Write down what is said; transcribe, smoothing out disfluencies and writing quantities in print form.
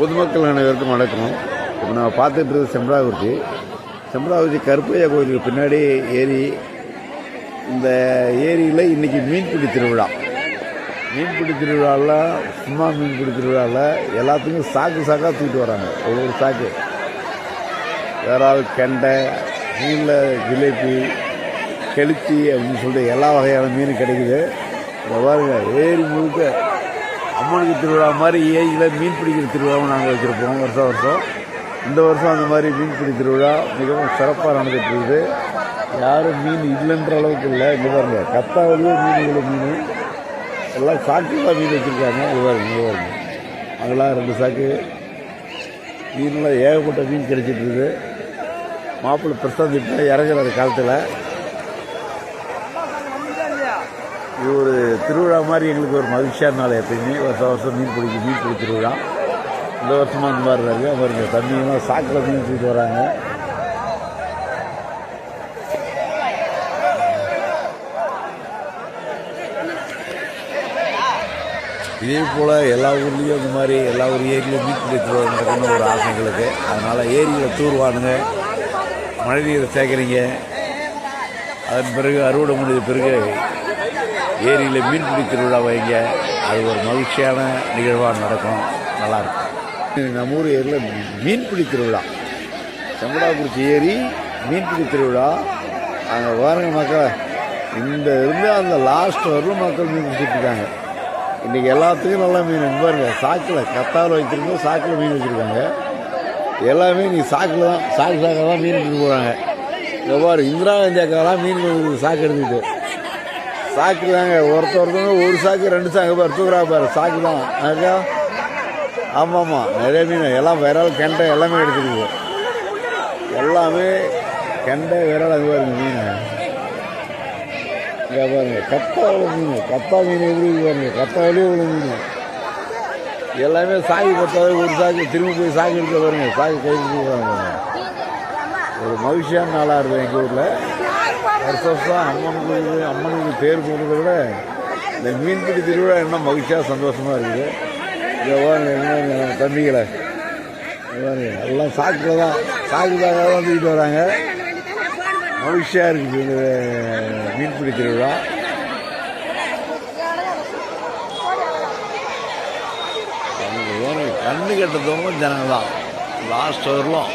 பொதுமக்கள் அனைவருக்கும் வணக்கம். இப்போ நான் பார்த்துட்டு இருக்கிறது செம்பராகுறிச்சி கருப்பையா கோயிலுக்கு பின்னாடி ஏரி. இந்த ஏரியில் இன்றைக்கி மீன்பிடி திருவிழா. மீன்பிடி திருவிழாவில் சும்மா மீன்பிடி திருவிழாவில் எல்லாத்துக்கும் சாக்காக தூக்கிட்டு வராங்க. ஒவ்வொரு சாக்கு வேறால் கெண்டை, மீனில் ஜிலேபி, கெளுத்தி அப்படின்னு சொல்லிட்டு எல்லா வகையான மீன் கிடைக்குது. இதை பாருங்க, ஏரி முழுக்க அம்மனுக்கு திருவிழா மாதிரி ஏரியில் மீன் பிடிக்கிற திருவிழாவும் நாங்கள் வச்சுருப்போம் வருஷம். இந்த வருஷம் அந்த மாதிரி மீன்பிடி திருவிழா மிகவும் சிறப்பாக நடந்துட்டு இருக்குது. யாரும் மீன் இல்லைன்ற அளவுக்கு இல்லை. இங்கே பாருங்க, கத்தாவிலேயே மீன் எல்லாம் சாக்குலாம் மீன் வச்சுருக்காங்க. இது பாருங்க அங்கெல்லாம் 2 சாக்கு மீன்லாம் ஏகப்பட்ட மீன் கிடைச்சிட்டு மாப்பிள்ளை பிரசாந்திட்டு இறங்குறாரு காலத்தில். இது ஒரு திருவிழா மாதிரி எங்களுக்கு ஒரு மகிழ்ச்சியான நாள். எப்பயுமே வருஷம் மீன்பிடி திருவிழா. இந்த வருஷமாக அந்த மாதிரி இருக்குது. பாருங்க, தண்ணியெல்லாம் சாக்கில் மீன் தூக்கிட்டு வராங்க. இதே போல் எல்லா ஊர்லேயும் இந்த மாதிரி எல்லா ஊர் ஏரியிலும் மீன்பிடி திருவிழா நடக்கணும்னு ஒரு ஆசைங்களுக்கு. அதனால் ஏரியில் தூர்வானுங்க, மழை நீரை சேகரிங்க. அதன் பிறகு அறுவடை முடிஞ்ச பிறகு ஏரியில் மீன்பிடி திருவிழா வைங்க. அது ஒரு மகிழ்ச்சியான நிகழ்வாக நடக்கும், நல்லாயிருக்கும். நம்ம ஊர் ஏரியில் மீன்பிடி திருவிழா, செம்பராகுறிச்சி ஏரி மீன்பிடி திருவிழா. அங்கே பாருங்க மக்கள், இந்த இருந்து அந்த லாஸ்ட் வரலும் மக்கள் மீன் பிடிச்சிட்ருக்காங்க. இன்றைக்கி எல்லாத்துக்கும் நல்லா மீன் பாருங்க. சாக்கில் கத்தாவில் வைத்திருக்கோம், சாக்கில் மீன் வச்சுருக்காங்க. எல்லாமே நீ சாக்கில் தான் சாக்காக தான் மீன் எடுத்துகிட்டு போகிறாங்க. இங்கே பாரு, இந்திரா காந்தி அக்காலாம் மீன் சாக்கு எடுத்துக்கிட்டு சாக்கு தாங்க. ஒருத்தவங்க ஒரு சாக்கு 2 சாக்கு பாரு தூக்குறா பாரு, சாக்கு தான் அக்கா. ஆமாம், நிறைய மீன் எல்லாம் விரல் கெண்டை எல்லாமே எடுத்துருக்கு. எல்லாமே கெண்டை விரல் அங்கே பாருங்க மீன். இங்கே பாருங்க, கத்தா மீன் எப்படி பாருங்க, கத்தாவிலே உள்ள மீன் எல்லாமே சாக்கு. கத்தாவே ஒரு சாக்கு திரும்பி போய் சாக்கு எடுக்க பாருங்க, சாக்கு கை கொடுக்குறாங்க. ஒரு மகிழ்ச்சியான நாளாக இருக்கும் எங்கள் ஊரில். வருஷம் அம்மனுக்கு பேர் போடுறத விட இந்த மீன்பிடி திருவிழா இன்னும் மகிழ்ச்சியாக சந்தோஷமாக இருக்குது. இங்கே பாருங்க தம்பிகளை எல்லாம் சாக்கில் தான் தூக்கிட்டு வராங்க. மகிழ்ச்சியாக இருக்குது இந்த மீன்பிடி திருவிழா. கண்ணு கட்டத்தவங்க ஜனங்கள் தான் லாஸ்ட் வரலாம்.